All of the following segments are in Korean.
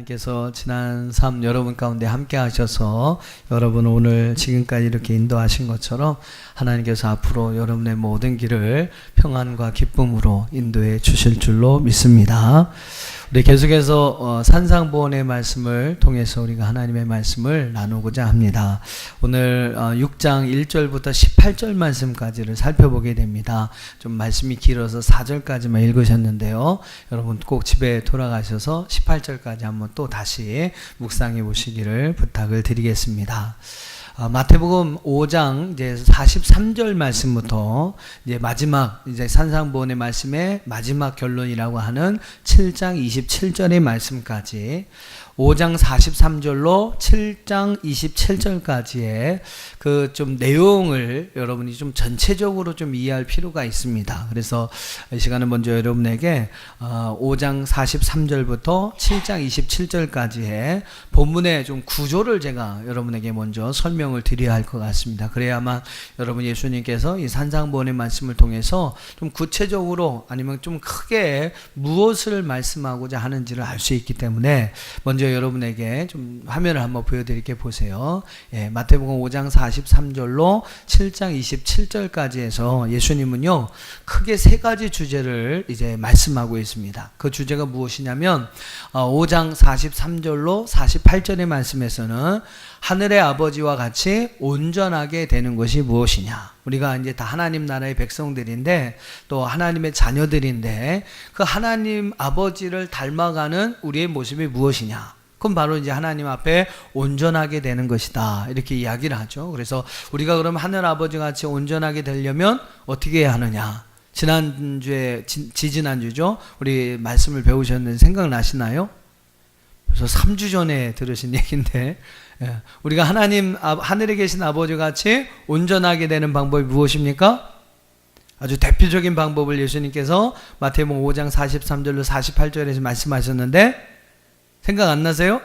하나님께서 지난 삶 여러분 가운데 함께 하셔서 여러분 오늘 지금까지 이렇게 인도하신 것처럼 하나님께서 앞으로 여러분의 모든 길을 평안과 기쁨으로 인도해 주실 줄로 믿습니다. 우리 계속해서 산상보훈의 말씀을 통해서 우리가 하나님의 말씀을 나누고자 합니다. 오늘 6장 1절부터 18절 말씀까지를 살펴보게 됩니다. 좀 말씀이 길어서 4절까지만 읽으셨는데요. 여러분 꼭 집에 돌아가셔서 18절까지 한번 또 다시 묵상해 보시기를 부탁을 드리겠습니다. 마태복음 5장 이제 43절 말씀부터 이제 마지막 이제 산상보훈의 말씀의 마지막 결론이라고 하는 7장 27절의 말씀까지 5장 43절로 7장 27절까지의 그 좀 내용을 여러분이 좀 전체적으로 좀 이해할 필요가 있습니다. 그래서 이 시간은 먼저 여러분에게 5장 43절부터 7장 27절까지의 본문의 좀 구조를 제가 여러분에게 먼저 설명을 드려야 할 것 같습니다. 그래야만 여러분 예수님께서 이 산상보훈의 말씀을 통해서 좀 구체적으로 아니면 좀 크게 무엇을 말씀하고자 하는지를 알 수 있기 때문에 먼저 여러분에게 좀 화면을 한번 보여드릴게 보세요. 마태복음 5장 43절로 7장 27절까지 해서 예수님은요 크게 세 가지 주제를 이제 말씀하고 있습니다. 그 주제가 무엇이냐면 5장 43절로 48절의 말씀에서는 하늘의 아버지와 같이 온전하게 되는 것이 무엇이냐. 우리가 이제 다 하나님 나라의 백성들인데 또 하나님의 자녀들인데 그 하나님 아버지를 닮아가는 우리의 모습이 무엇이냐. 그럼 바로 이제 하나님 앞에 온전하게 되는 것이다. 이렇게 이야기를 하죠. 그래서 우리가 그럼 하늘 아버지 같이 온전하게 되려면 어떻게 해야 하느냐. 지난주에, 지지난주죠. 우리 말씀을 배우셨는데 생각나시나요? 그래서 3주 전에 들으신 얘기인데, 우리가 하늘에 계신 아버지 같이 온전하게 되는 방법이 무엇입니까? 아주 대표적인 방법을 예수님께서 마태복음 5장 43절로 48절에서 말씀하셨는데, 생각 안 나세요?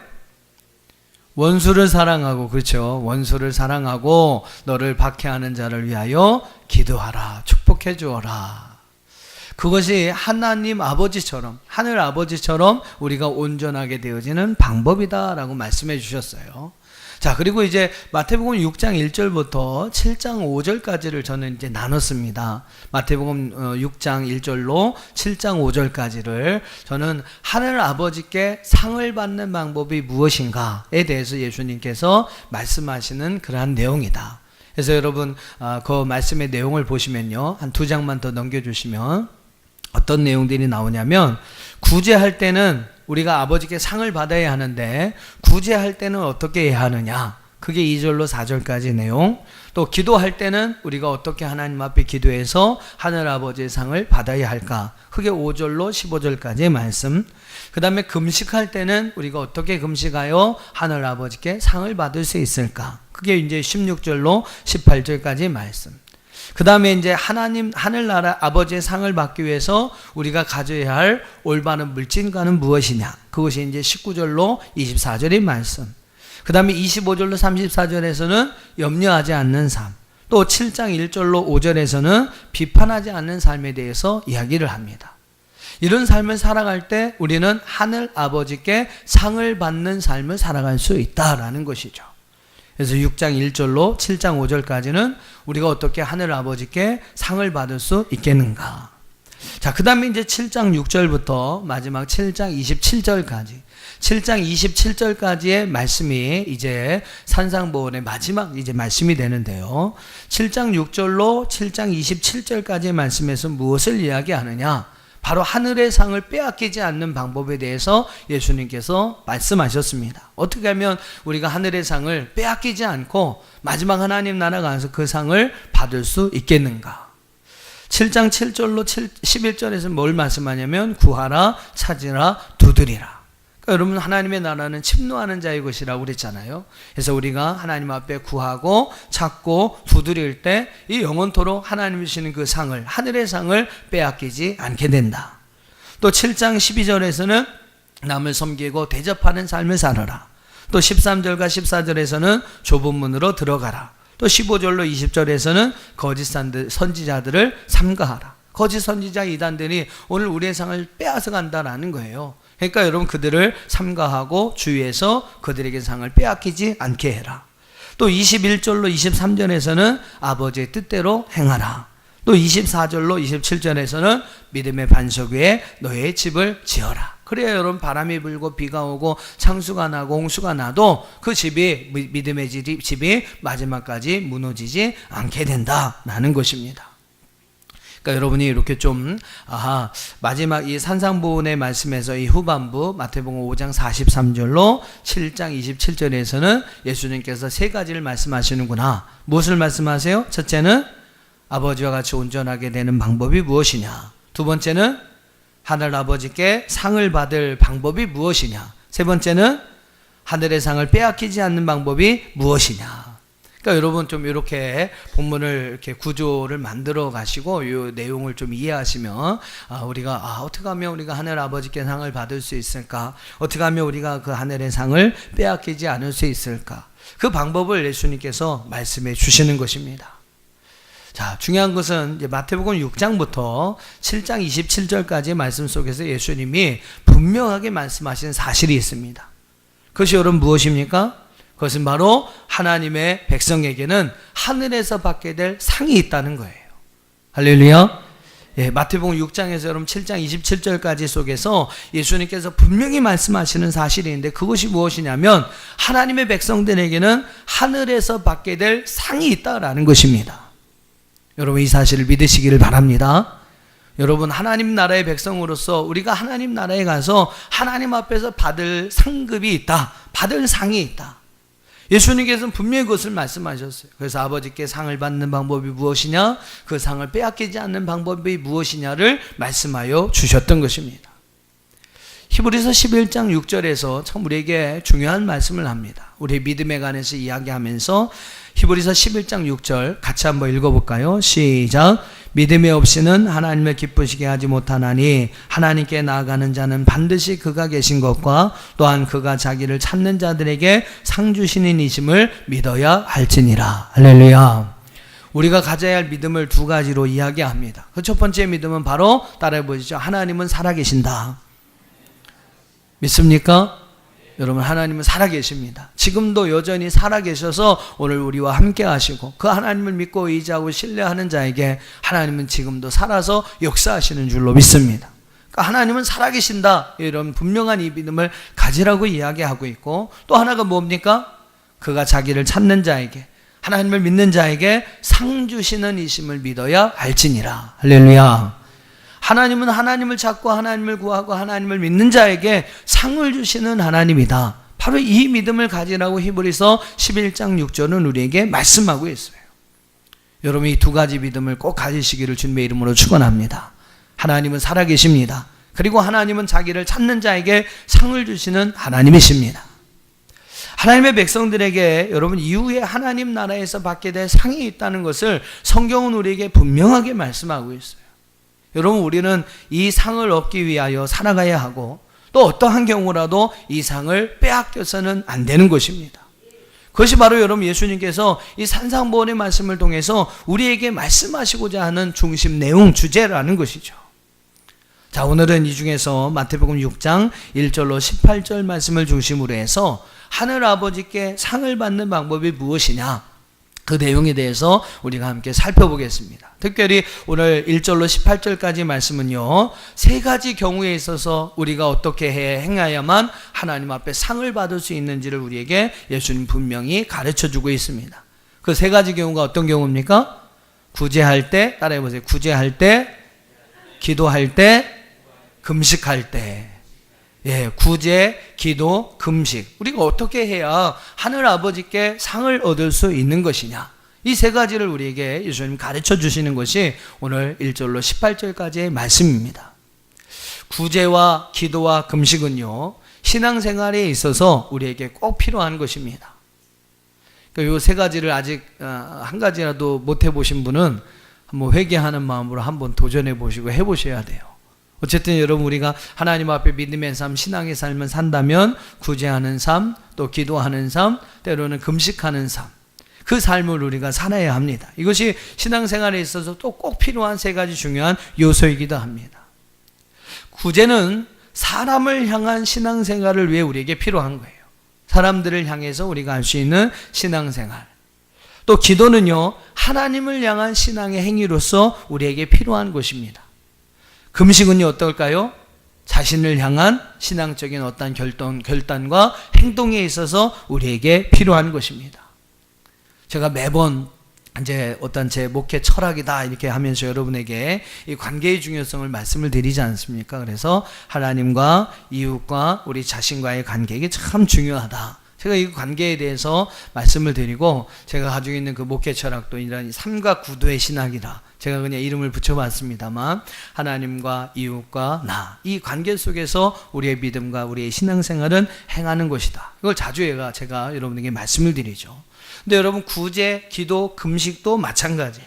원수를 사랑하고, 그렇죠. 원수를 사랑하고 너를 박해하는 자를 위하여 기도하라. 축복해 주어라. 그것이 하나님 아버지처럼, 하늘 아버지처럼 우리가 온전하게 되어지는 방법이다라고 말씀해 주셨어요. 자, 그리고 이제 마태복음 6장 1절부터 7장 5절까지를 저는 이제 나눴습니다. 마태복음 6장 1절로 7장 5절까지를 저는 하늘 아버지께 상을 받는 방법이 무엇인가에 대해서 예수님께서 말씀하시는 그러한 내용이다. 그래서 여러분 그 말씀의 내용을 보시면요. 한 2장만 더 넘겨주시면 어떤 내용들이 나오냐면 구제할 때는 우리가 아버지께 상을 받아야 하는데 구제할 때는 어떻게 해야 하느냐. 그게 2절로 4절까지 내용. 또 기도할 때는 우리가 어떻게 하나님 앞에 기도해서 하늘 아버지의 상을 받아야 할까. 그게 5절로 15절까지의 말씀. 그 다음에 금식할 때는 우리가 어떻게 금식하여 하늘 아버지께 상을 받을 수 있을까. 그게 이제 16절로 18절까지의 말씀. 그 다음에 이제 하늘나라 아버지의 상을 받기 위해서 우리가 가져야 할 올바른 물질과는 무엇이냐. 그것이 이제 19절로 24절의 말씀. 그 다음에 25절로 34절에서는 염려하지 않는 삶. 또 7장 1절로 5절에서는 비판하지 않는 삶에 대해서 이야기를 합니다. 이런 삶을 살아갈 때 우리는 하늘 아버지께 상을 받는 삶을 살아갈 수 있다라는 것이죠. 그래서 6장 1절로 7장 5절까지는 우리가 어떻게 하늘 아버지께 상을 받을 수 있겠는가. 자, 그 다음에 이제 7장 6절부터 마지막 7장 27절까지 7장 27절까지의 말씀이 이제 산상보훈의 마지막 이제 말씀이 되는데요. 7장 6절로 7장 27절까지의 말씀에서 무엇을 이야기하느냐? 바로 하늘의 상을 빼앗기지 않는 방법에 대해서 예수님께서 말씀하셨습니다. 어떻게 하면 우리가 하늘의 상을 빼앗기지 않고 마지막 하나님 나라 가서 그 상을 받을 수 있겠는가? 7장 7절로 11절에서 뭘 말씀하냐면 구하라, 찾으라, 두드리라. 그러니까 여러분 하나님의 나라는 침노하는 자의 것이라고 그랬잖아요. 그래서 우리가 하나님 앞에 구하고 찾고 두드릴 때 이 영원토록 하나님이 주시는 그 상을, 하늘의 상을 빼앗기지 않게 된다. 또 7장 12절에서는 남을 섬기고 대접하는 삶을 살아라. 또 13절과 14절에서는 좁은 문으로 들어가라. 또 15절로 20절에서는 거짓 선지자들을 삼가하라. 거짓 선지자 이단들이 오늘 우리의 상을 빼앗아 간다라는 거예요. 그러니까 여러분 그들을 삼가하고 주위에서 그들에게 상을 빼앗기지 않게 해라. 또 21절로 23절에서는 아버지의 뜻대로 행하라. 또 24절로 27절에서는 믿음의 반석 위에 너의 집을 지어라. 그래야 여러분 바람이 불고 비가 오고 창수가 나고 홍수가 나도 그 집이 믿음의 집이 마지막까지 무너지지 않게 된다라는 것입니다. 그러니까 여러분이 이렇게 좀 마지막 이 산상보훈의 말씀에서 이 후반부 마태복음 5장 43절로 7장 27절에서는 예수님께서 세 가지를 말씀하시는구나. 무엇을 말씀하세요? 첫째는 아버지와 같이 온전하게 되는 방법이 무엇이냐. 두 번째는 하늘 아버지께 상을 받을 방법이 무엇이냐. 세 번째는 하늘의 상을 빼앗기지 않는 방법이 무엇이냐. 그러니까 여러분 좀 이렇게 본문을 이렇게 구조를 만들어 가시고 이 내용을 좀 이해하시면 우리가 어떻게 하면 우리가 하늘 아버지께 상을 받을 수 있을까? 어떻게 하면 우리가 그 하늘의 상을 빼앗기지 않을 수 있을까? 그 방법을 예수님께서 말씀해 주시는 것입니다. 자, 중요한 것은 이제 마태복음 6장부터 7장 27절까지의 말씀 속에서 예수님이 분명하게 말씀하신 사실이 있습니다. 그것이 여러분 무엇입니까? 그것은 바로 하나님의 백성에게는 하늘에서 받게 될 상이 있다는 거예요. 할렐루야. 예, 마태복음 6장에서 여러분 7장 27절까지 속에서 예수님께서 분명히 말씀하시는 사실이 있는데 그것이 무엇이냐면 하나님의 백성들에게는 하늘에서 받게 될 상이 있다라는 것입니다. 여러분 이 사실을 믿으시기를 바랍니다. 여러분 하나님 나라의 백성으로서 우리가 하나님 나라에 가서 하나님 앞에서 받을 상급이 있다. 받을 상이 있다. 예수님께서는 분명히 그것을 말씀하셨어요. 그래서 아버지께 상을 받는 방법이 무엇이냐, 그 상을 빼앗기지 않는 방법이 무엇이냐를 말씀하여 주셨던 것입니다. 히브리서 11장 6절에서 참 우리에게 중요한 말씀을 합니다. 우리 믿음에 관해서 이야기하면서 히브리서 11장 6절 같이 한번 읽어볼까요? 시작. 믿음이 없이는 하나님을 기쁘시게 하지 못하나니 하나님께 나아가는 자는 반드시 그가 계신 것과 또한 그가 자기를 찾는 자들에게 상 주시는 이심을 믿어야 할지니라. 할렐루야. 우리가 가져야 할 믿음을 두 가지로 이야기합니다. 그 첫 번째 믿음은 바로 따라해 보시죠. 하나님은 살아계신다. 믿습니까? 여러분 하나님은 살아계십니다. 지금도 여전히 살아계셔서 오늘 우리와 함께 하시고 그 하나님을 믿고 의지하고 신뢰하는 자에게 하나님은 지금도 살아서 역사하시는 줄로 믿습니다. 그러니까 하나님은 살아계신다. 이런 분명한 이 믿음을 가지라고 이야기하고 있고 또 하나가 뭡니까? 그가 자기를 찾는 자에게 하나님을 믿는 자에게 상 주시는 이심을 믿어야 할지니라. 할렐루야. 하나님은 하나님을 찾고 하나님을 구하고 하나님을 믿는 자에게 상을 주시는 하나님이다. 바로 이 믿음을 가지라고 히브리서 11장 6절은 우리에게 말씀하고 있어요. 여러분 이 두 가지 믿음을 꼭 가지시기를 주님의 이름으로 축원합니다. 하나님은 살아계십니다. 그리고 하나님은 자기를 찾는 자에게 상을 주시는 하나님이십니다. 하나님의 백성들에게 여러분 이후에 하나님 나라에서 받게 될 상이 있다는 것을 성경은 우리에게 분명하게 말씀하고 있어요. 여러분 우리는 이 상을 얻기 위하여 살아가야 하고 또 어떠한 경우라도 이 상을 빼앗겨서는 안 되는 것입니다. 그것이 바로 여러분 예수님께서 이 산상보훈의 말씀을 통해서 우리에게 말씀하시고자 하는 중심 내용 주제라는 것이죠. 자, 오늘은 이 중에서 마태복음 6장 1절로 18절 말씀을 중심으로 해서 하늘 아버지께 상을 받는 방법이 무엇이냐, 그 내용에 대해서 우리가 함께 살펴보겠습니다. 특별히 오늘 1절로 18절까지 말씀은요, 세 가지 경우에 있어서 우리가 어떻게 행해야만 하나님 앞에 상을 받을 수 있는지를 우리에게 예수님 분명히 가르쳐주고 있습니다. 그 세 가지 경우가 어떤 경우입니까? 구제할 때, 따라해보세요. 구제할 때, 기도할 때, 금식할 때. 예, 구제, 기도, 금식. 우리가 어떻게 해야 하늘 아버지께 상을 얻을 수 있는 것이냐. 이 세 가지를 우리에게 예수님 가르쳐 주시는 것이 오늘 1절로 18절까지의 말씀입니다. 구제와 기도와 금식은요, 신앙생활에 있어서 우리에게 꼭 필요한 것입니다. 이 세 가지를 아직 한 가지라도 못 해보신 분은 한번 회개하는 마음으로 한번 도전해 보시고 해보셔야 돼요. 어쨌든 여러분 우리가 하나님 앞에 믿음의 삶, 신앙의 삶을 산다면 구제하는 삶, 또 기도하는 삶, 때로는 금식하는 삶, 그 삶을 우리가 살아야 합니다. 이것이 신앙생활에 있어서 또 꼭 필요한 세 가지 중요한 요소이기도 합니다. 구제는 사람을 향한 신앙생활을 위해 우리에게 필요한 거예요. 사람들을 향해서 우리가 할 수 있는 신앙생활. 또 기도는요, 하나님을 향한 신앙의 행위로서 우리에게 필요한 것입니다. 금식은요, 어떨까요? 자신을 향한 신앙적인 어떤 결단과 행동에 있어서 우리에게 필요한 것입니다. 제가 매번 이제 어떤 제 목회 철학이다 이렇게 하면서 여러분에게 이 관계의 중요성을 말씀을 드리지 않습니까? 그래서 하나님과 이웃과 우리 자신과의 관계가 참 중요하다. 제가 이 관계에 대해서 말씀을 드리고, 제가 가지고 있는 그 목회 철학도 이런 삼각 구도의 신학이라 제가 그냥 이름을 붙여봤습니다만, 하나님과 이웃과 나, 이 관계 속에서 우리의 믿음과 우리의 신앙생활은 행하는 것이다. 이걸 자주 제가 여러분에게 말씀을 드리죠. 근데 여러분, 구제, 기도, 금식도 마찬가지예요.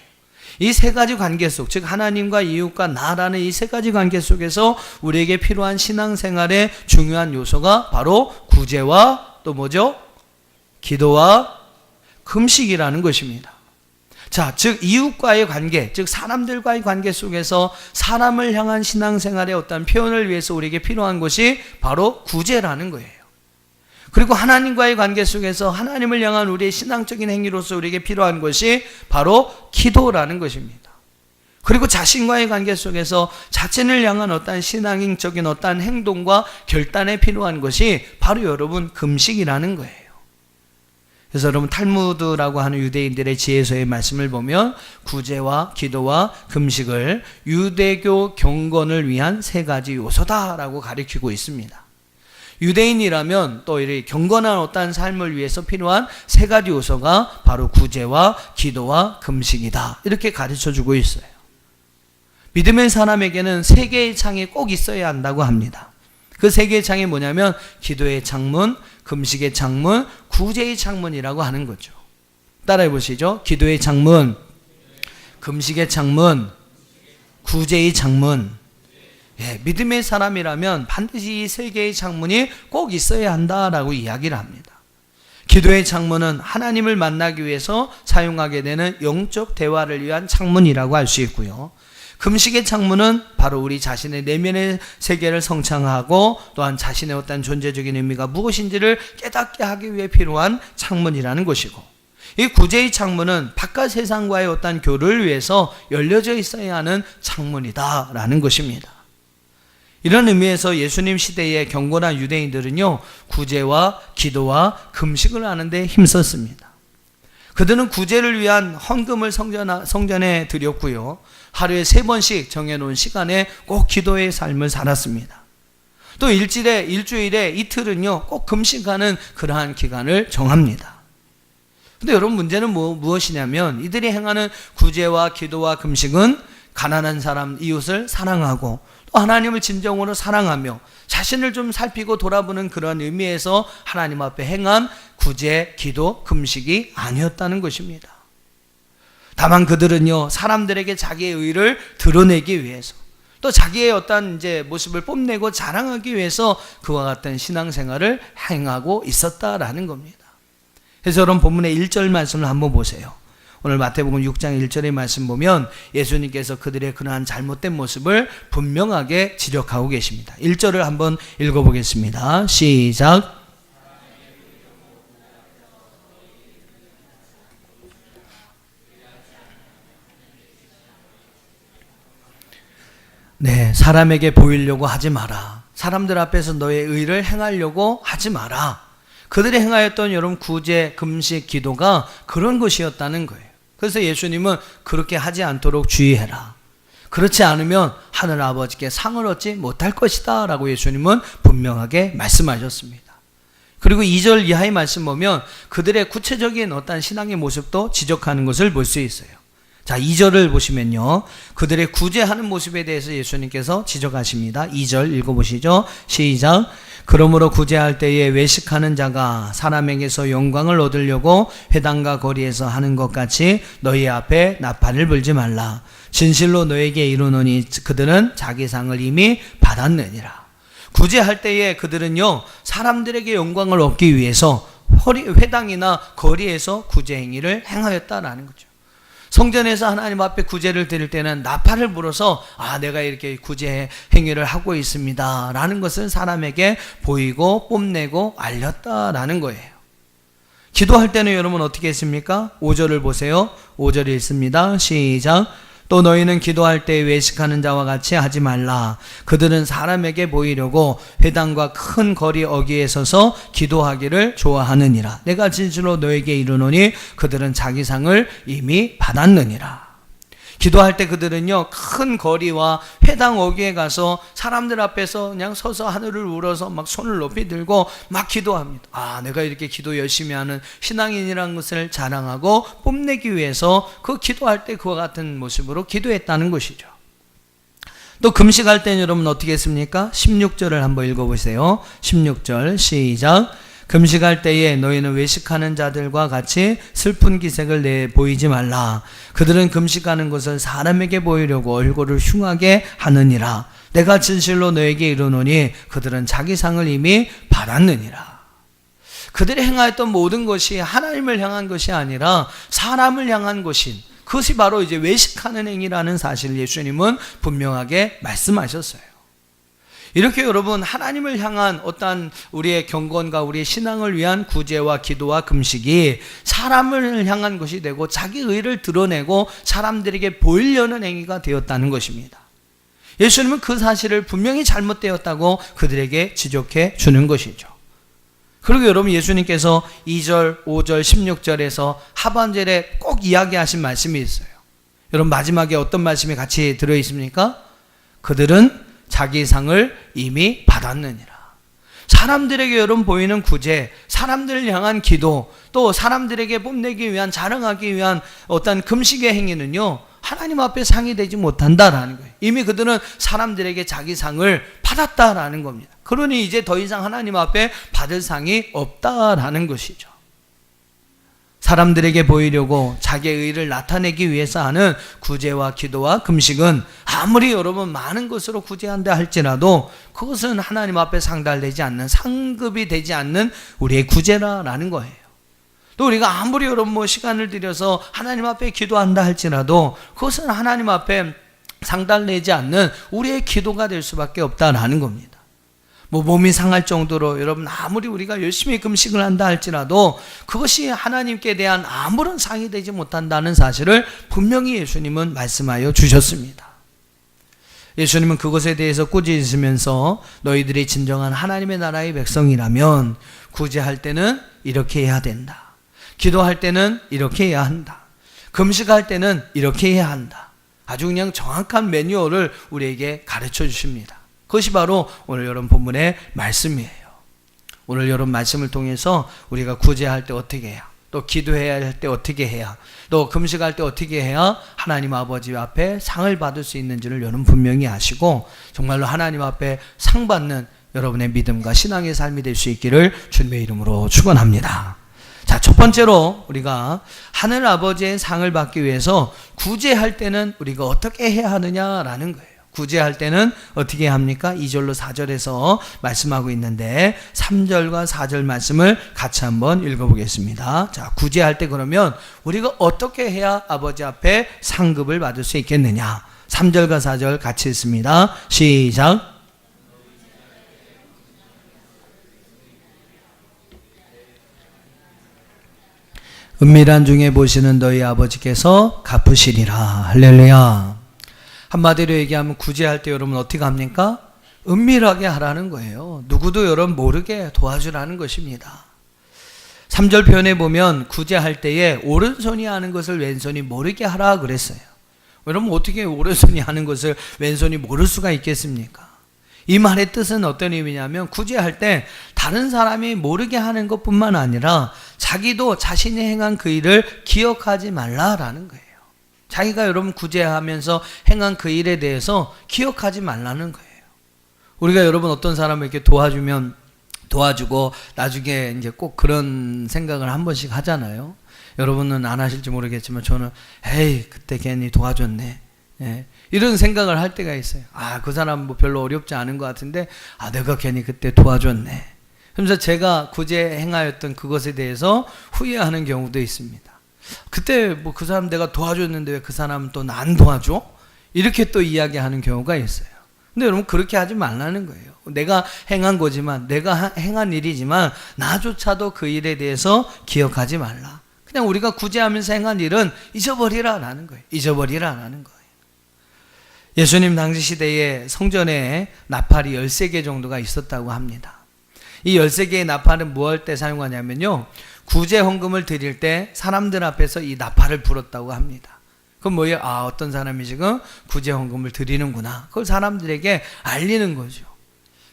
이 세 가지 관계 속, 즉 하나님과 이웃과 나라는 이 세 가지 관계 속에서 우리에게 필요한 신앙생활의 중요한 요소가 바로 구제와 또 뭐죠? 기도와 금식이라는 것입니다. 자, 즉 이웃과의 관계, 즉 사람들과의 관계 속에서 사람을 향한 신앙생활의 어떤 표현을 위해서 우리에게 필요한 것이 바로 구제라는 거예요. 그리고 하나님과의 관계 속에서 하나님을 향한 우리의 신앙적인 행위로서 우리에게 필요한 것이 바로 기도라는 것입니다. 그리고 자신과의 관계 속에서 자신을 향한 어떤 신앙적인 어떤 행동과 결단에 필요한 것이 바로 여러분 금식이라는 거예요. 그래서 여러분, 탈무드라고 하는 유대인들의 지혜서의 말씀을 보면 구제와 기도와 금식을 유대교 경건을 위한 세 가지 요소다라고 가르치고 있습니다. 유대인이라면 또 이렇게 경건한 어떤 삶을 위해서 필요한 세 가지 요소가 바로 구제와 기도와 금식이다, 이렇게 가르쳐주고 있어요. 믿음의 사람에게는 세 개의 창이 꼭 있어야 한다고 합니다. 그 세 개의 창이 뭐냐면 기도의 창문, 금식의 창문, 구제의 창문이라고 하는 거죠. 따라해 보시죠. 기도의 창문, 금식의 창문, 구제의 창문. 예, 믿음의 사람이라면 반드시 이 세 개의 창문이 꼭 있어야 한다라고 이야기를 합니다. 기도의 창문은 하나님을 만나기 위해서 사용하게 되는 영적 대화를 위한 창문이라고 할 수 있고요. 금식의 창문은 바로 우리 자신의 내면의 세계를 성창하고 또한 자신의 어떤 존재적인 의미가 무엇인지를 깨닫게 하기 위해 필요한 창문이라는 것이고, 이 구제의 창문은 바깥 세상과의 어떤 교류를 위해서 열려져 있어야 하는 창문이다라는 것입니다. 이런 의미에서 예수님 시대의 경건한 유대인들은요, 구제와 기도와 금식을 하는데 힘썼습니다. 그들은 구제를 위한 헌금을 성전에 드렸고요, 하루에 3번씩 정해놓은 시간에 꼭 기도의 삶을 살았습니다. 또 일주일에 이틀은요, 꼭 금식하는 그러한 기간을 정합니다. 근데 여러분, 문제는 무엇이냐면 이들이 행하는 구제와 기도와 금식은 가난한 사람, 이웃을 사랑하고 또 하나님을 진정으로 사랑하며 자신을 좀 살피고 돌아보는 그런 의미에서 하나님 앞에 행한 구제, 기도, 금식이 아니었다는 것입니다. 다만 그들은요, 사람들에게 자기의 의를 드러내기 위해서 또 자기의 어떤 모습을 뽐내고 자랑하기 위해서 그와 같은 신앙생활을 행하고 있었다라는 겁니다. 그래서 여러분, 본문의 1절 말씀을 한번 보세요. 오늘 마태복음 6장 1절의 말씀 보면 예수님께서 그들의 그러한 잘못된 모습을 분명하게 지적하고 계십니다. 1절을 한번 읽어보겠습니다. 시작. 네, 사람에게 보이려고 하지 마라. 사람들 앞에서 너의 의를 행하려고 하지 마라. 그들이 행하였던 여러분 구제, 금식, 기도가 그런 것이었다는 거예요. 그래서 예수님은 그렇게 하지 않도록 주의해라. 그렇지 않으면 하늘 아버지께 상을 얻지 못할 것이다 라고 예수님은 분명하게 말씀하셨습니다. 그리고 2절 이하의 말씀 보면 그들의 구체적인 어떤 신앙의 모습도 지적하는 것을 볼 수 있어요. 자, 2절을 보시면요, 그들의 구제하는 모습에 대해서 예수님께서 지적하십니다. 2절 읽어보시죠. 시작. 그러므로 구제할 때에 외식하는 자가 사람에게서 영광을 얻으려고 회당과 거리에서 하는 것 같이 너희 앞에 나팔을 불지 말라. 진실로 너에게 이르노니 그들은 자기 상을 이미 받았느니라. 구제할 때에 그들은요, 사람들에게 영광을 얻기 위해서 회당이나 거리에서 구제 행위를 행하였다라는 거죠. 성전에서 하나님 앞에 구제를 드릴 때는 나팔을 불어서 내가 이렇게 구제 행위를 하고 있습니다 라는 것을 사람에게 보이고 뽐내고 알렸다라는 거예요. 기도할 때는 여러분 어떻게 했습니까? 5절을 보세요. 5절이 있습니다. 시작. 또 너희는 기도할 때 외식하는 자와 같이 하지 말라. 그들은 사람에게 보이려고 회당과 큰 거리 어귀에 서서 기도하기를 좋아하느니라. 내가 진실로 너에게 이르노니 그들은 자기 상을 이미 받았느니라. 기도할 때 그들은요, 큰 거리와 회당 어귀에 가서 사람들 앞에서 그냥 서서 하늘을 울어서 막 손을 높이 들고 막 기도합니다. 내가 이렇게 기도 열심히 하는 신앙인이라는 것을 자랑하고 뽐내기 위해서 그 기도할 때 그와 같은 모습으로 기도했다는 것이죠. 또 금식할 때는 여러분 어떻게 했습니까? 16절을 한번 읽어보세요. 16절 시작. 금식할 때에 너희는 외식하는 자들과 같이 슬픈 기색을 내 보이지 말라. 그들은 금식하는 것을 사람에게 보이려고 얼굴을 흉하게 하느니라. 내가 진실로 너에게 이르노니 그들은 자기 상을 이미 받았느니라. 그들이 행하였던 모든 것이 하나님을 향한 것이 아니라 사람을 향한 것인, 그것이 바로 이제 외식하는 행위라는 사실을 예수님은 분명하게 말씀하셨어요. 이렇게 여러분, 하나님을 향한 어떠한 우리의 경건과 우리의 신앙을 위한 구제와 기도와 금식이 사람을 향한 것이 되고 자기 의를 드러내고 사람들에게 보이려는 행위가 되었다는 것입니다. 예수님은 그 사실을 분명히 잘못되었다고 그들에게 지적해 주는 것이죠. 그리고 여러분, 예수님께서 2절, 5절, 16절에서 하반절에 꼭 이야기하신 말씀이 있어요. 여러분, 마지막에 어떤 말씀이 같이 들어있습니까? 그들은 자기 상을 이미 받았느니라. 사람들에게 여러분 보이는 구제, 사람들을 향한 기도, 또 사람들에게 뽐내기 위한, 자랑하기 위한 어떤 금식의 행위는요, 하나님 앞에 상이 되지 못한다라는 거예요. 이미 그들은 사람들에게 자기 상을 받았다라는 겁니다. 그러니 이제 더 이상 하나님 앞에 받을 상이 없다라는 것이죠. 사람들에게 보이려고 자기의 의를 나타내기 위해서 하는 구제와 기도와 금식은 아무리 여러분 많은 것으로 구제한다 할지라도 그것은 하나님 앞에 상달되지 않는, 상급이 되지 않는 우리의 구제라는 거예요. 또 우리가 아무리 여러분 시간을 들여서 하나님 앞에 기도한다 할지라도 그것은 하나님 앞에 상달되지 않는 우리의 기도가 될 수밖에 없다라는 겁니다. 몸이 상할 정도로 여러분 아무리 우리가 열심히 금식을 한다 할지라도 그것이 하나님께 대한 아무런 상이 되지 못한다는 사실을 분명히 예수님은 말씀하여 주셨습니다. 예수님은 그것에 대해서 꾸짖으시면서 너희들이 진정한 하나님의 나라의 백성이라면 구제할 때는 이렇게 해야 된다. 기도할 때는 이렇게 해야 한다. 금식할 때는 이렇게 해야 한다. 아주 그냥 정확한 매뉴얼을 우리에게 가르쳐 주십니다. 그것이 바로 오늘 여러분 본문의 말씀이에요. 오늘 여러분 말씀을 통해서 우리가 구제할 때 어떻게 해야, 또 기도해야 할 때 어떻게 해야, 또 금식할 때 어떻게 해야 하나님 아버지 앞에 상을 받을 수 있는지를 여러분 분명히 아시고 정말로 하나님 앞에 상 받는 여러분의 믿음과 신앙의 삶이 될 수 있기를 주님의 이름으로 축원합니다. 자, 첫 번째로 우리가 하늘 아버지의 상을 받기 위해서 구제할 때는 우리가 어떻게 해야 하느냐라는 거예요. 구제할 때는 어떻게 합니까? 2절로 4절에서 말씀하고 있는데 3절과 4절 말씀을 같이 한번 읽어보겠습니다. 자, 구제할 때 그러면 우리가 어떻게 해야 아버지 앞에 상급을 받을 수 있겠느냐? 3절과 4절 같이 읽습니다. 시작. 은밀한 중에 보시는 너희 아버지께서 갚으시리라. 할렐루야. 한마디로 얘기하면 구제할 때 여러분 어떻게 합니까? 은밀하게 하라는 거예요. 누구도 여러분 모르게 도와주라는 것입니다. 3절 표현에 보면 구제할 때에 오른손이 하는 것을 왼손이 모르게 하라 그랬어요. 여러분 어떻게 오른손이 하는 것을 왼손이 모를 수가 있겠습니까? 이 말의 뜻은 어떤 의미냐면 구제할 때 다른 사람이 모르게 하는 것뿐만 아니라 자기도 자신이 행한 그 일을 기억하지 말라라는 거예요. 자기가 여러분 구제하면서 행한 그 일에 대해서 기억하지 말라는 거예요. 우리가 여러분 어떤 사람을 이렇게 도와주면 도와주고 나중에 이제 꼭 그런 생각을 한 번씩 하잖아요. 여러분은 안 하실지 모르겠지만 저는 에이 그때 괜히 도와줬네. 예, 이런 생각을 할 때가 있어요. 아, 그 사람 뭐 별로 어렵지 않은 것 같은데 내가 괜히 그때 도와줬네. 그래서 제가 구제 행하였던 그것에 대해서 후회하는 경우도 있습니다. 그때 뭐 그 사람 내가 도와줬는데 왜 그 사람은 또 나 안 도와줘? 이렇게 또 이야기하는 경우가 있어요. 근데 여러분 그렇게 하지 말라는 거예요. 내가 행한 거지만, 내가 행한 일이지만 나조차도 그 일에 대해서 기억하지 말라. 그냥 우리가 구제하면서 행한 일은 잊어버리라라는 거예요. 잊어버리라라는 거예요. 예수님 당시 시대에 성전에 나팔이 13개 정도가 있었다고 합니다. 이 13개의 나팔은 무엇 때 사용하냐면요, 구제 헌금을 드릴 때 사람들 앞에서 이 나팔을 불었다고 합니다. 그럼 뭐예요? 아, 어떤 사람이 지금 구제 헌금을 드리는구나. 그걸 사람들에게 알리는 거죠.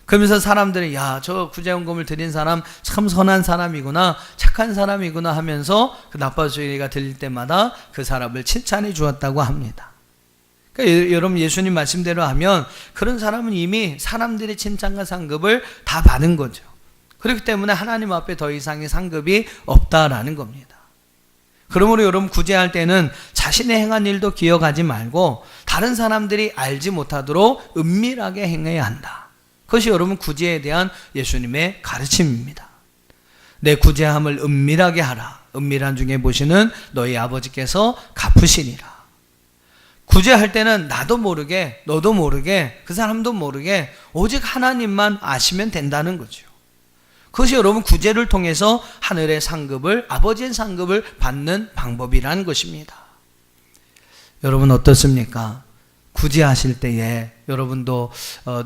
그러면서 사람들이 야, 저 구제 헌금을 드린 사람 참 선한 사람이구나, 착한 사람이구나 하면서 그 나팔 소리가 들릴 때마다 그 사람을 칭찬해 주었다고 합니다. 그러니까 여러분 예수님 말씀대로 하면 그런 사람은 이미 사람들의 칭찬과 상급을 다 받은 거죠. 그렇기 때문에 하나님 앞에 더 이상의 상급이 없다라는 겁니다. 그러므로 여러분 구제할 때는 자신의 행한 일도 기억하지 말고 다른 사람들이 알지 못하도록 은밀하게 행해야 한다. 그것이 여러분 구제에 대한 예수님의 가르침입니다. 내 구제함을 은밀하게 하라. 은밀한 중에 보시는 너희 아버지께서 갚으시리라. 구제할 때는 나도 모르게, 너도 모르게, 그 사람도 모르게 오직 하나님만 아시면 된다는 거죠. 그것이 여러분 구제를 통해서 하늘의 상급을, 아버지의 상급을 받는 방법이라는 것입니다. 여러분 어떻습니까? 구제하실 때에 여러분도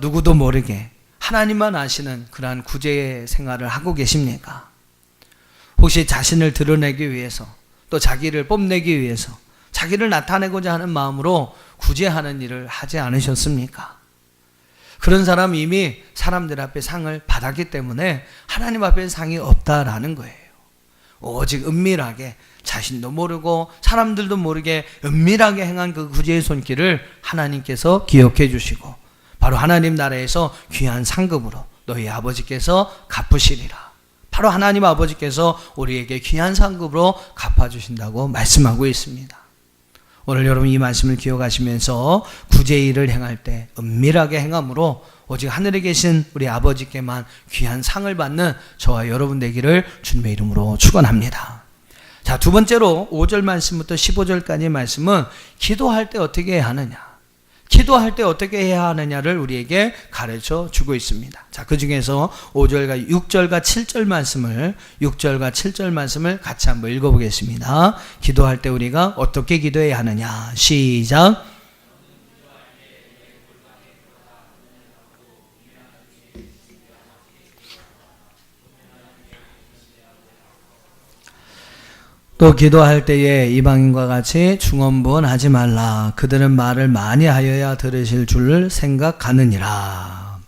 누구도 모르게 하나님만 아시는 그러한 구제의 생활을 하고 계십니까? 혹시 자신을 드러내기 위해서, 또 자기를 뽐내기 위해서, 자기를 나타내고자 하는 마음으로 구제하는 일을 하지 않으셨습니까? 그런 사람 이미 사람들 앞에 상을 받았기 때문에 하나님 앞에 상이 없다라는 거예요. 오직 은밀하게 자신도 모르고 사람들도 모르게 은밀하게 행한 그 구제의 손길을 하나님께서 기억해 주시고 바로 하나님 나라에서 귀한 상급으로 너희 아버지께서 갚으시리라. 바로 하나님 아버지께서 우리에게 귀한 상급으로 갚아주신다고 말씀하고 있습니다. 오늘 여러분 이 말씀을 기억하시면서 구제 일을 행할 때 은밀하게 행함으로 오직 하늘에 계신 우리 아버지께만 귀한 상을 받는 저와 여러분 되기를 주님의 이름으로 축원합니다. 자, 두 번째로 5절 말씀부터 15절까지 말씀은 기도할 때 어떻게 해야 하느냐, 기도할 때 어떻게 해야 하느냐를 우리에게 가르쳐 주고 있습니다. 자, 그 중에서 5절과 6절과 7절 말씀을, 6절과 7절 말씀을 같이 한번 읽어보겠습니다. 기도할 때 우리가 어떻게 기도해야 하느냐. 시작. 또 기도할 때에 이방인과 같이 중언부언하지 말라. 그들은 말을 많이 하여야 들으실 줄 생각하느니라.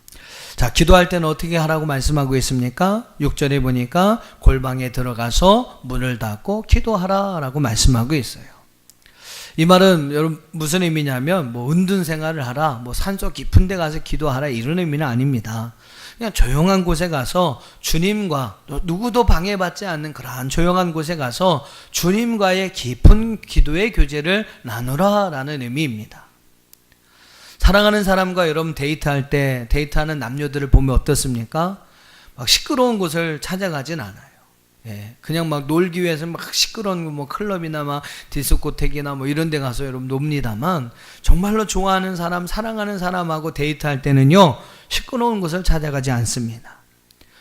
자, 기도할 때는 어떻게 하라고 말씀하고 있습니까? 6절에 보니까 골방에 들어가서 문을 닫고 기도하라 라고 말씀하고 있어요. 이 말은 여러분 무슨 의미냐면 뭐 은둔 생활을 하라, 뭐 산속 깊은 데 가서 기도하라 이런 의미는 아닙니다. 그냥 조용한 곳에 가서 주님과 누구도 방해받지 않는 그러한 조용한 곳에 가서 주님과의 깊은 기도의 교제를 나누라라는 의미입니다. 사랑하는 사람과 여러분 데이트할 때 데이트하는 남녀들을 보면 어떻습니까? 막 시끄러운 곳을 찾아가진 않아요. 예, 그냥 막 놀기 위해서 막 시끄러운 뭐 클럽이나 막 디스코텍이나 뭐 이런 데 가서 여러분 놉니다만 정말로 좋아하는 사람, 사랑하는 사람하고 데이트할 때는요 시끄러운 곳을 찾아가지 않습니다.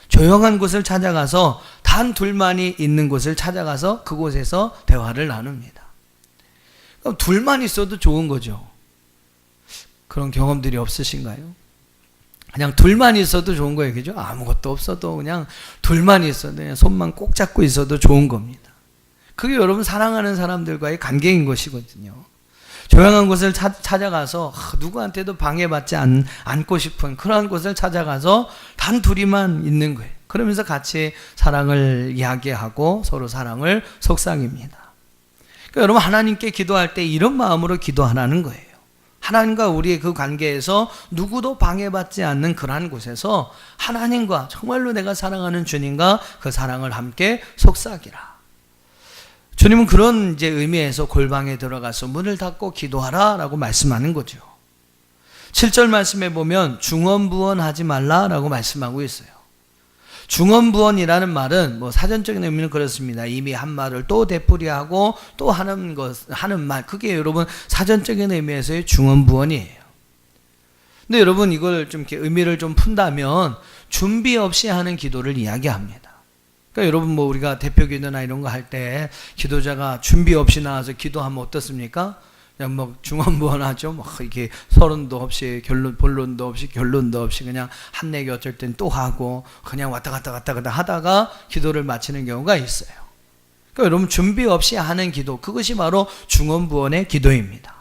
조용한 곳을 찾아가서 단 둘만이 있는 곳을 찾아가서 그곳에서 대화를 나눕니다. 그럼 둘만 있어도 좋은 거죠. 그런 경험들이 없으신가요? 그냥 둘만 있어도 좋은 거예요. 그죠? 아무것도 없어도 그냥 둘만 있어도 그냥 손만 꼭 잡고 있어도 좋은 겁니다. 그게 여러분 사랑하는 사람들과의 관계인 것이거든요. 조용한 곳을 찾아가서 누구한테도 방해받지 않고 싶은 그러한 곳을 찾아가서 단 둘이만 있는 거예요. 그러면서 같이 사랑을 이야기하고 서로 사랑을 속삭입니다. 그러니까 여러분 하나님께 기도할 때 이런 마음으로 기도하라는 거예요. 하나님과 우리의 그 관계에서 누구도 방해받지 않는 그러한 곳에서 하나님과 정말로 내가 사랑하는 주님과 그 사랑을 함께 속삭이라. 주님은 그런 이제 의미에서 골방에 들어가서 문을 닫고 기도하라 라고 말씀하는 거죠. 7절 말씀에 보면 중언부언하지 말라 라고 말씀하고 있어요. 중언부언이라는 말은 뭐 사전적인 의미는 그렇습니다. 이미 한 말을 또 되풀이하고 또 하는 말. 그게 여러분 사전적인 의미에서의 중언부언이에요. 근데 여러분 이걸 좀 이렇게 의미를 좀 푼다면 준비 없이 하는 기도를 이야기합니다. 그러니까 여러분 뭐 우리가 대표 기도나 이런 거 할 때 기도자가 준비 없이 나와서 기도하면 어떻습니까? 그냥 뭐 중언부언하죠. 뭐 이렇게 서론도 없이 본론도 없이 결론도 없이 그냥 한 얘기 어쩔 땐 또 하고 그냥 왔다 갔다 하다가 기도를 마치는 경우가 있어요. 그러니까 여러분 준비 없이 하는 기도, 그것이 바로 중언부언의 기도입니다.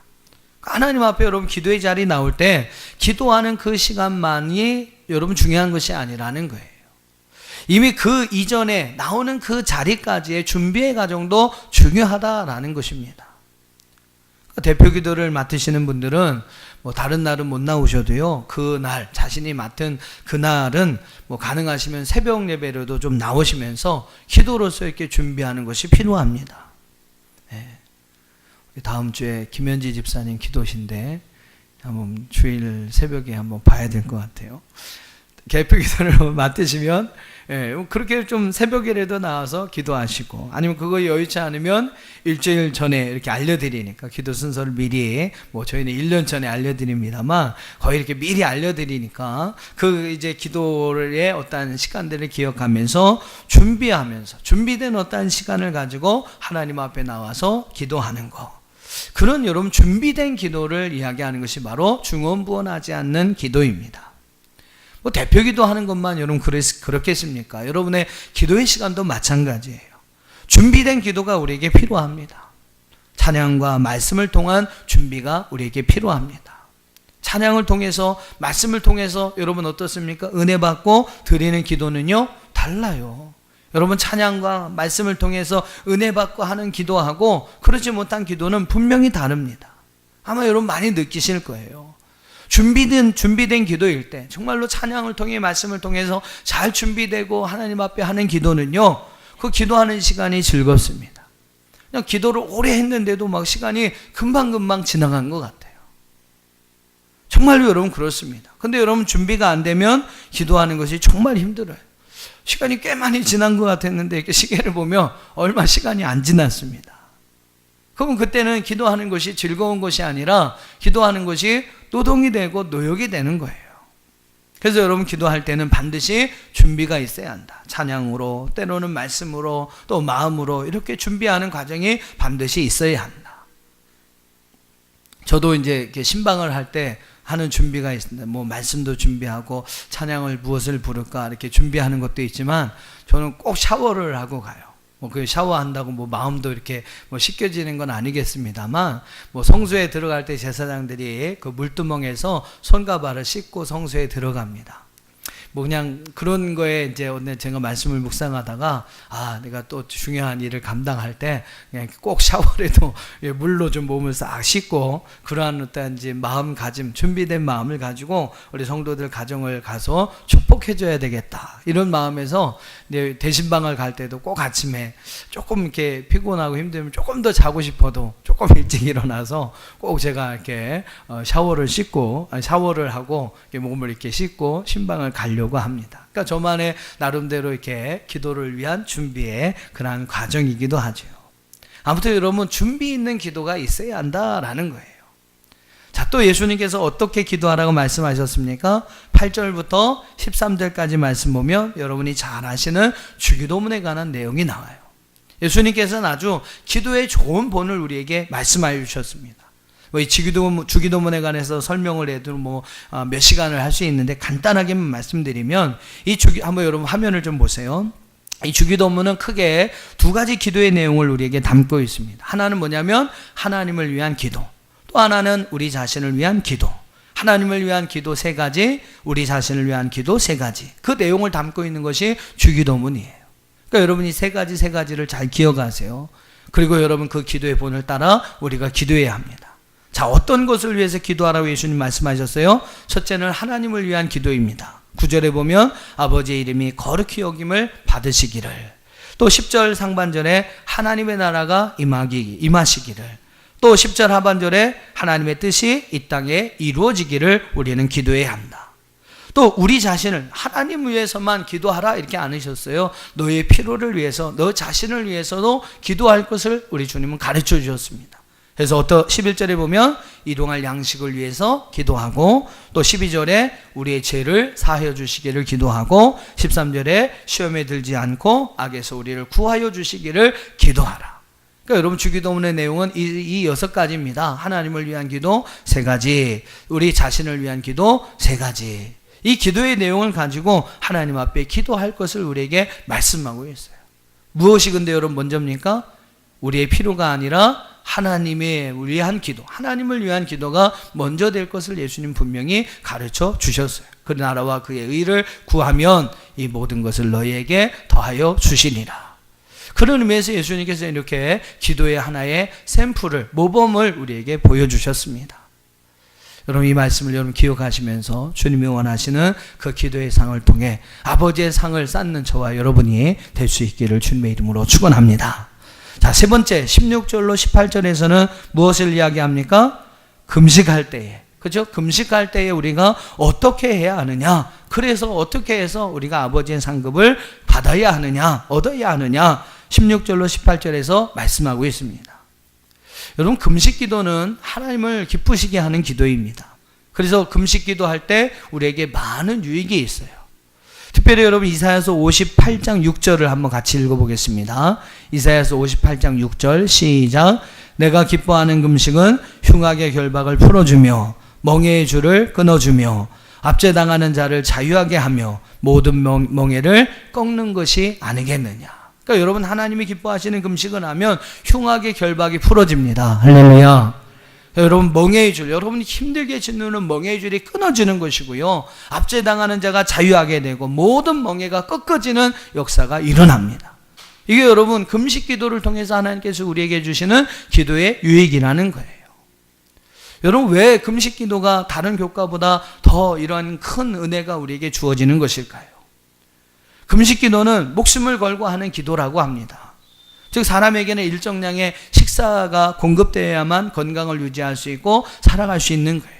하나님 앞에 여러분 기도의 자리 나올 때 기도하는 그 시간만이 여러분 중요한 것이 아니라는 거예요. 이미 그 이전에 나오는 그 자리까지의 준비의 과정도 중요하다라는 것입니다. 대표 기도를 맡으시는 분들은 뭐 다른 날은 못 나오셔도요, 그 날 자신이 맡은 그 날은 뭐 가능하시면 새벽 예배로도 좀 나오시면서 기도로서 이렇게 준비하는 것이 필요합니다. 네. 다음 주에 김현지 집사님 기도신데 한번 주일 새벽에 한번 봐야 될 것 같아요. 대표 기도를 맡으시면 그렇게 좀 새벽에라도 나와서 기도하시고, 아니면 그거 여의치 않으면 일주일 전에 이렇게 알려드리니까, 기도 순서를 미리 뭐 저희는 1년 전에 알려드립니다만 거의 이렇게 미리 알려드리니까 그 이제 기도의 어떤 시간들을 기억하면서 준비하면서 준비된 어떤 시간을 가지고 하나님 앞에 나와서 기도하는 거, 그런 여러분 준비된 기도를 이야기하는 것이 바로 중언부언하지 않는 기도입니다. 뭐 대표 기도하는 것만 여러분 그렇겠습니까? 여러분의 기도의 시간도 마찬가지예요. 준비된 기도가 우리에게 필요합니다. 찬양과 말씀을 통한 준비가 우리에게 필요합니다. 찬양을 통해서, 말씀을 통해서 여러분 어떻습니까? 은혜 받고 드리는 기도는요 달라요. 여러분 찬양과 말씀을 통해서 은혜 받고 하는 기도하고 그렇지 못한 기도는 분명히 다릅니다. 아마 여러분 많이 느끼실 거예요. 준비된 기도일 때, 정말로 찬양을 통해 말씀을 통해서 잘 준비되고 하나님 앞에 하는 기도는요, 그 기도하는 시간이 즐겁습니다. 그냥 기도를 오래 했는데도 막 시간이 금방금방 지나간 것 같아요. 정말로 여러분 그렇습니다. 근데 여러분 준비가 안 되면 기도하는 것이 정말 힘들어요. 시간이 꽤 많이 지난 것 같았는데 이렇게 시계를 보면 얼마 시간이 안 지났습니다. 그럼 그때는 기도하는 것이 즐거운 것이 아니라 기도하는 것이 노동이 되고 노역이 되는 거예요. 그래서 여러분 기도할 때는 반드시 준비가 있어야 한다. 찬양으로, 때로는 말씀으로, 또 마음으로 이렇게 준비하는 과정이 반드시 있어야 한다. 저도 이제 이렇게 신방을 할 때 하는 준비가 있습니다. 뭐 말씀도 준비하고 찬양을 무엇을 부를까 이렇게 준비하는 것도 있지만 저는 꼭 샤워를 하고 가요. 뭐 그 샤워한다고 뭐 마음도 이렇게 뭐 씻겨지는 건 아니겠습니다만, 뭐 성소에 들어갈 때 제사장들이 그 물두멍에서 손과 발을 씻고 성소에 들어갑니다. 뭐 그냥 그런 거에 이제 오늘 제가 말씀을 묵상하다가 내가 또 중요한 일을 감당할 때 그냥 꼭 샤워라도 물로 좀 몸을 싹 씻고 그러한 어떤 이제 마음가짐, 준비된 마음을 가지고 우리 성도들 가정을 가서 축복해줘야 되겠다, 이런 마음에서 대신방을 갈 때도 꼭 아침에 조금 이렇게 피곤하고 힘들면 조금 더 자고 싶어도 조금 일찍 일어나서 꼭 제가 이렇게 샤워를 하고 몸을 이렇게 씻고 신방을 가려고 합니다. 그러니까 저만의 나름대로 이렇게 기도를 위한 준비의 그러한 과정이기도 하죠. 아무튼 여러분 준비 있는 기도가 있어야 한다라는 거예요. 자, 또 예수님께서 어떻게 기도하라고 말씀하셨습니까? 8절부터 13절까지 말씀 보면 여러분이 잘 아시는 주기도문에 관한 내용이 나와요. 예수님께서는 아주 기도의 좋은 본을 우리에게 말씀하여 주셨습니다. 이 주기도문에 관해서 설명을 해도 몇 시간을 할 수 있는데 간단하게만 말씀드리면, 한번 여러분 화면을 좀 보세요. 이 주기도문은 크게 두 가지 기도의 내용을 우리에게 담고 있습니다. 하나는 뭐냐면 하나님을 위한 기도, 또 하나는 우리 자신을 위한 기도. 하나님을 위한 기도 3가지, 우리 자신을 위한 기도 3가지. 그 내용을 담고 있는 것이 주기도문이에요. 그러니까 여러분이 3가지를 잘 기억하세요. 그리고 여러분 그 기도의 본을 따라 우리가 기도해야 합니다. 자, 어떤 것을 위해서 기도하라고 예수님 말씀하셨어요? 첫째는 하나님을 위한 기도입니다. 9절에 보면 아버지의 이름이 거룩히 여김을 받으시기를, 또 10절 상반절에 하나님의 나라가 임하시기를, 또 10절 하반절에 하나님의 뜻이 이 땅에 이루어지기를 우리는 기도해야 한다. 또 우리 자신을 하나님 위해서만 기도하라 이렇게 안 하셨어요. 너의 필요를 위해서, 너 자신을 위해서도 기도할 것을 우리 주님은 가르쳐 주셨습니다. 그래서 11절에 보면 일용할 양식을 위해서 기도하고, 또 12절에 우리의 죄를 사하여 주시기를 기도하고, 13절에 시험에 들지 않고 악에서 우리를 구하여 주시기를 기도하라. 그러니까 여러분, 주기도문의 내용은 이 6가지입니다. 하나님을 위한 기도 3가지, 우리 자신을 위한 기도 3가지. 이 기도의 내용을 가지고 하나님 앞에 기도할 것을 우리에게 말씀하고 있어요. 무엇이 근데 여러분 먼저입니까? 우리의 필요가 아니라 하나님의 위한 기도, 하나님을 위한 기도가 먼저 될 것을 예수님 분명히 가르쳐 주셨어요. 그 나라와 그의 의를 구하면 이 모든 것을 너희에게 더하여 주시니라. 그런 의미에서 예수님께서 이렇게 기도의 하나의 샘플을, 모범을 우리에게 보여주셨습니다. 여러분, 이 말씀을 여러분 기억하시면서 주님이 원하시는 그 기도의 상을 통해 아버지의 상을 쌓는 저와 여러분이 될 수 있기를 주님의 이름으로 축원합니다. 자, 세 번째 16절로 18절에서는 무엇을 이야기합니까? 금식할 때에, 그죠? 금식할 때에 우리가 어떻게 해야 하느냐, 그래서 어떻게 해서 우리가 아버지의 상급을 받아야 하느냐, 얻어야 하느냐, 16절로 18절에서 말씀하고 있습니다. 여러분, 금식 기도는 하나님을 기쁘시게 하는 기도입니다. 그래서 금식 기도할 때 우리에게 많은 유익이 있어요. 특별히 여러분, 이사야서 58장 6절을 한번 같이 읽어보겠습니다. 이사야서 58장 6절 시작. 내가 기뻐하는 금식은 흉악의 결박을 풀어주며 멍에의 줄을 끊어주며 압제당하는 자를 자유하게 하며 모든 멍에를 꺾는 것이 아니겠느냐. 그러니까 여러분, 하나님이 기뻐하시는 금식을 하면 흉악의 결박이 풀어집니다. 할렐루야. 여러분, 멍에의 줄, 여러분이 힘들게 짓누는 멍에의 줄이 끊어지는 것이고요, 압제당하는 자가 자유하게 되고 모든 멍에가 꺾어지는 역사가 일어납니다. 이게 여러분, 금식 기도를 통해서 하나님께서 우리에게 주시는 기도의 유익이라는 거예요. 여러분, 왜 금식 기도가 다른 교과보다 더 이러한 큰 은혜가 우리에게 주어지는 것일까요? 금식 기도는 목숨을 걸고 하는 기도라고 합니다. 즉, 사람에게는 일정량의 식사가 공급되어야만 건강을 유지할 수 있고 살아갈 수 있는 거예요.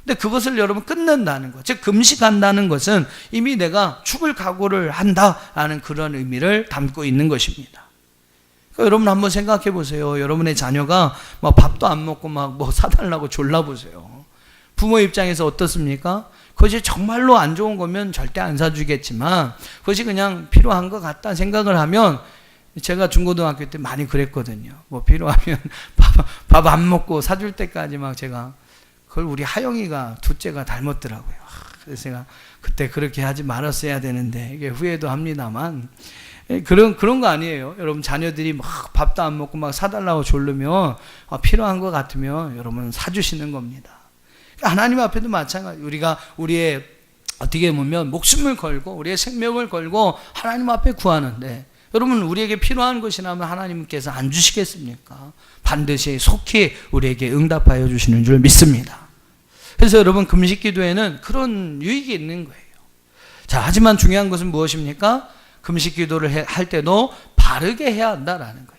근데 그것을 여러분 끊는다는 것, 즉 금식한다는 것은 이미 내가 죽을 각오를 한다라는 그런 의미를 담고 있는 것입니다. 그러니까 여러분 한번 생각해 보세요. 여러분의 자녀가 막 밥도 안 먹고 막 뭐 사달라고 졸라보세요. 부모 입장에서 어떻습니까? 그것이 정말로 안 좋은 거면 절대 안 사주겠지만, 그것이 그냥 필요한 것 같다 생각을 하면, 제가 중고등학교 때 많이 그랬거든요. 뭐 필요하면 밥 안 먹고 사줄 때까지 막 제가, 그걸 우리 하영이가 둘째가 닮았더라고요. 그래서 제가 그때 그렇게 하지 말았어야 되는데, 이게 후회도 합니다만, 그런 거 아니에요. 여러분, 자녀들이 막 밥도 안 먹고 막 사달라고 졸르면 필요한 것 같으면 여러분 사주시는 겁니다. 하나님 앞에도 마찬가지. 우리가 우리의 어떻게 보면 목숨을 걸고 우리의 생명을 걸고 하나님 앞에 구하는데, 여러분 우리에게 필요한 것이라면 하나님께서 안 주시겠습니까? 반드시 속히 우리에게 응답하여 주시는 줄 믿습니다. 그래서 여러분, 금식 기도에는 그런 유익이 있는 거예요. 자, 하지만 중요한 것은 무엇입니까? 금식 기도를 할 때도 바르게 해야 한다라는 거예요.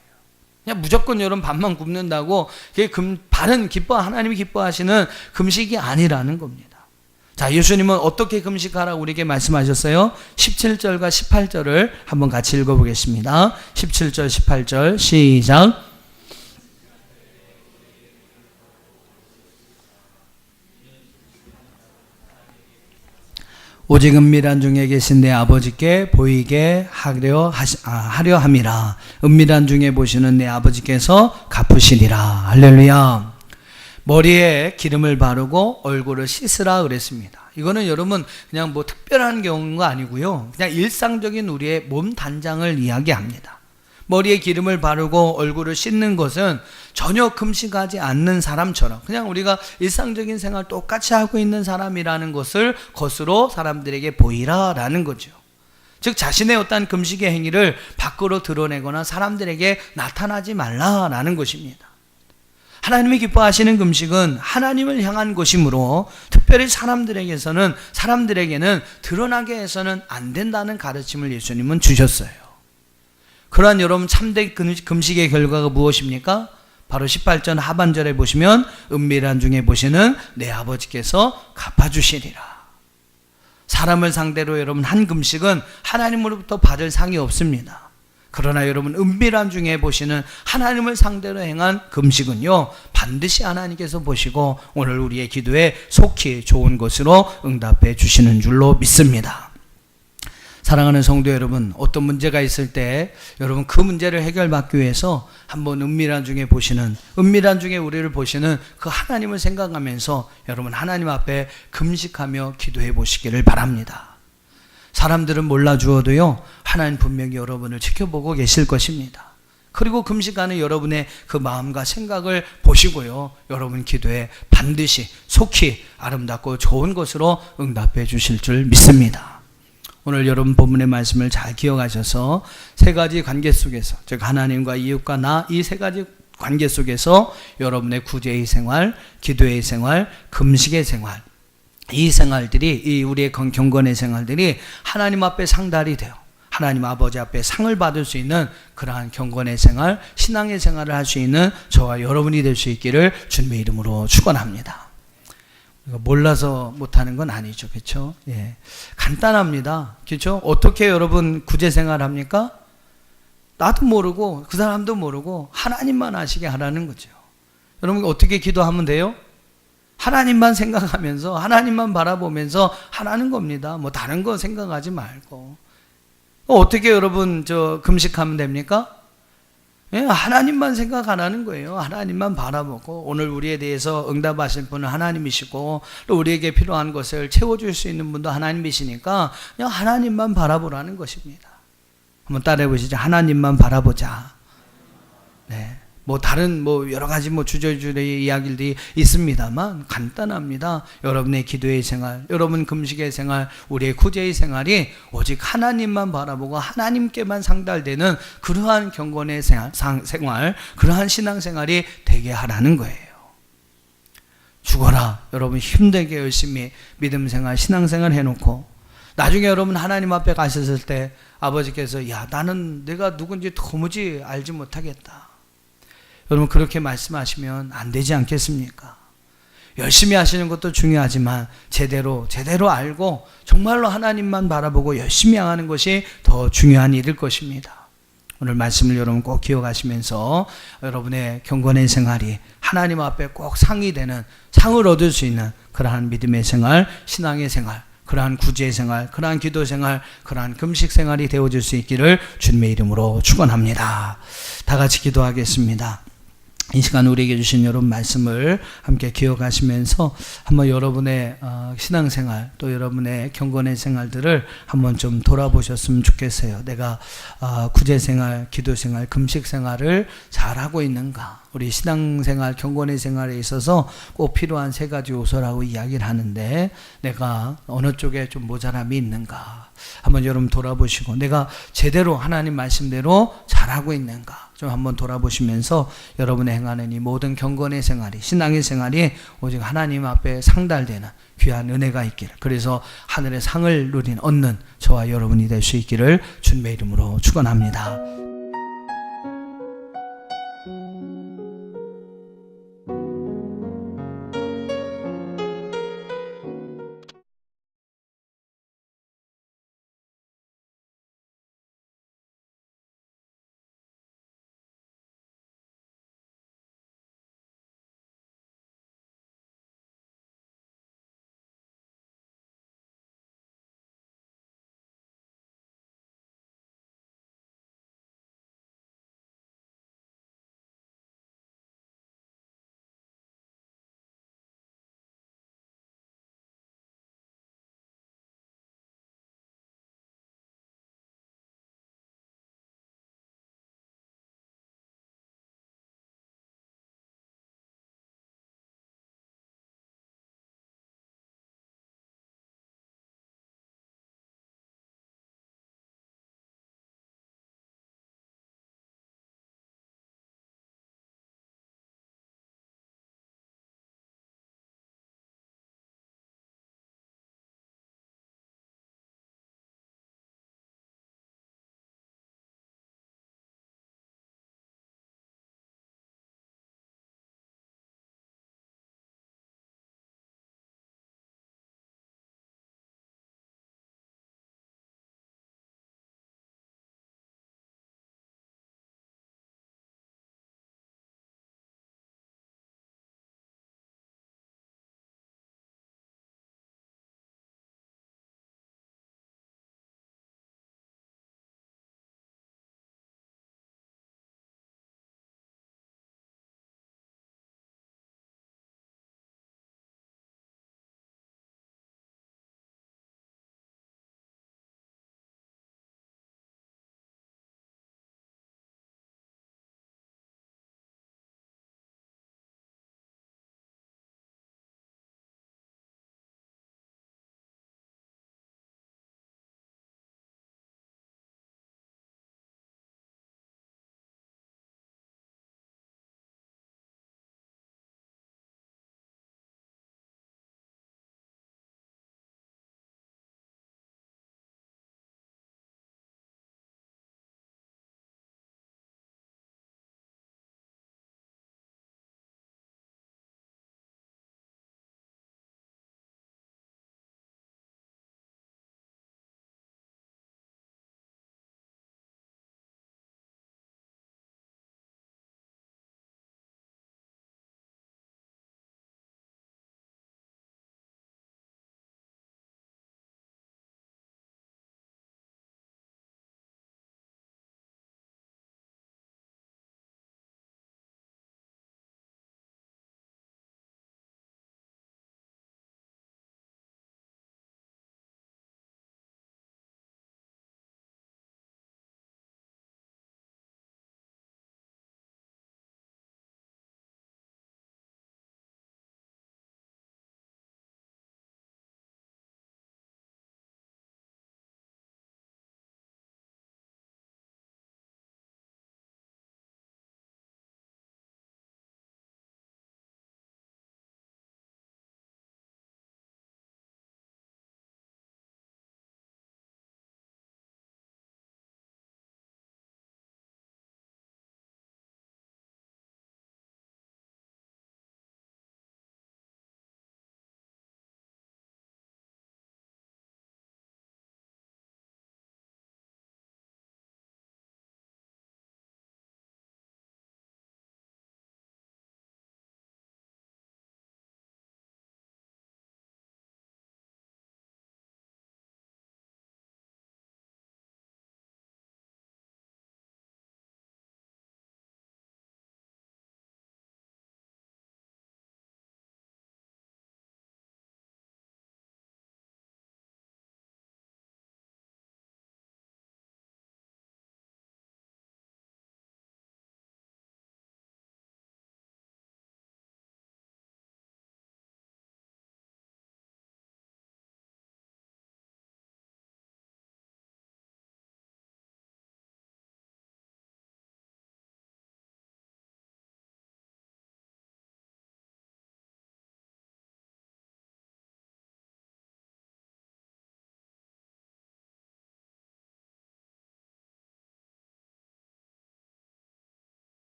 그냥 무조건 여러분 밥만 굶는다고 그게 바른 하나님이 기뻐하시는 금식이 아니라는 겁니다. 자, 예수님은 어떻게 금식하라고 우리에게 말씀하셨어요? 17절과 18절을 한번 같이 읽어보겠습니다. 17절 18절 시작. 오직 은밀한 중에 계신 내 아버지께 보이게 하려 함이라. 은밀한 중에 보시는 내 아버지께서 갚으시리라. 할렐루야. 머리에 기름을 바르고 얼굴을 씻으라 그랬습니다. 이거는 여러분 그냥 뭐 특별한 경우가 아니고요, 그냥 일상적인 우리의 몸 단장을 이야기합니다. 머리에 기름을 바르고 얼굴을 씻는 것은 전혀 금식하지 않는 사람처럼 그냥 우리가 일상적인 생활 똑같이 하고 있는 사람이라는 것을 겉으로 사람들에게 보이라라는 거죠. 즉, 자신의 어떤 금식의 행위를 밖으로 드러내거나 사람들에게 나타나지 말라라는 것입니다. 하나님이 기뻐하시는 금식은 하나님을 향한 것이므로 특별히 사람들에게는 드러나게 해서는 안 된다는 가르침을 예수님은 주셨어요. 그러한 여러분 참된 금식의 결과가 무엇입니까? 바로 18절 하반절에 보시면 은밀한 중에 보시는 내 아버지께서 갚아주시리라. 사람을 상대로 여러분 한 금식은 하나님으로부터 받을 상이 없습니다. 그러나 여러분 은밀한 중에 보시는 하나님을 상대로 행한 금식은요, 반드시 하나님께서 보시고 오늘 우리의 기도에 속히 좋은 것으로 응답해 주시는 줄로 믿습니다. 사랑하는 성도 여러분, 어떤 문제가 있을 때 여러분 그 문제를 해결받기 위해서 한번 은밀한 중에 우리를 보시는 그 하나님을 생각하면서 여러분 하나님 앞에 금식하며 기도해 보시기를 바랍니다. 사람들은 몰라주어도요, 하나님 분명히 여러분을 지켜보고 계실 것입니다. 그리고 금식하는 여러분의 그 마음과 생각을 보시고요, 여러분 기도에 반드시 속히 아름답고 좋은 것으로 응답해 주실 줄 믿습니다. 오늘 여러분 본문의 말씀을 잘 기억하셔서 세 가지 관계 속에서, 즉 하나님과 이웃과 나, 이 세 가지 관계 속에서 여러분의 구제의 생활, 기도의 생활, 금식의 생활, 이 생활들이, 이 우리의 경건의 생활들이 하나님 앞에 상달이 돼요. 하나님 아버지 앞에 상을 받을 수 있는 그러한 경건의 생활, 신앙의 생활을 할 수 있는 저와 여러분이 될 수 있기를 주님의 이름으로 축원합니다. 몰라서 못하는 건 아니죠, 그렇죠? 예, 간단합니다, 그렇죠? 어떻게 여러분 구제 생활 합니까? 나도 모르고 그 사람도 모르고 하나님만 아시게 하라는 거죠. 여러분 어떻게 기도하면 돼요? 하나님만 생각하면서 하나님만 바라보면서 하라는 겁니다. 뭐 다른 거 생각하지 말고. 어떻게 여러분 금식하면 됩니까? 예, 하나님만 생각 안 하는 거예요. 하나님만 바라보고, 오늘 우리에 대해서 응답하실 분은 하나님이시고 또 우리에게 필요한 것을 채워줄 수 있는 분도 하나님이시니까 그냥 하나님만 바라보라는 것입니다. 한번 따라해 보시죠. 하나님만 바라보자. 네. 다른 여러 가지 주저주저의 이야기들이 있습니다만 간단합니다. 여러분의 기도의 생활, 여러분 금식의 생활, 우리의 구제의 생활이 오직 하나님만 바라보고 하나님께만 상달되는 그러한 경건의 생활, 그러한 신앙생활이 되게 하라는 거예요. 죽어라. 여러분 힘들게 열심히 믿음생활, 신앙생활 해놓고 나중에 여러분 하나님 앞에 가셨을 때 아버지께서 야, 나는 내가 누군지 도무지 알지 못하겠다. 여러분 그렇게 말씀하시면 안 되지 않겠습니까? 열심히 하시는 것도 중요하지만 제대로 알고 정말로 하나님만 바라보고 열심히 향하는 것이 더 중요한 일일 것입니다. 오늘 말씀을 여러분 꼭 기억하시면서 여러분의 경건의 생활이 하나님 앞에 꼭 상이 되는, 상을 얻을 수 있는 그러한 믿음의 생활, 신앙의 생활, 그러한 구제의 생활, 그러한 기도 생활, 그러한 금식 생활이 되어질 수 있기를 주님의 이름으로 축원합니다. 다 같이 기도하겠습니다. 이 시간 우리에게 주신 여러분 말씀을 함께 기억하시면서 한번 여러분의 신앙생활, 또 여러분의 경건의 생활들을 한번 좀 돌아보셨으면 좋겠어요. 내가 구제생활, 기도생활, 금식생활을 잘하고 있는가? 우리 신앙생활, 경건의 생활에 있어서 꼭 필요한 세 가지 요소라고 이야기를 하는데 내가 어느 쪽에 좀 모자람이 있는가? 한번 여러분 돌아보시고 내가 제대로 하나님 말씀대로 잘하고 있는가? 좀 한번 돌아보시면서 여러분의 행하는 이 모든 경건의 생활이, 신앙의 생활이 오직 하나님 앞에 상달되는 귀한 은혜가 있기를, 그래서 하늘의 상을 얻는 저와 여러분이 될 수 있기를 주님의 이름으로 축원합니다.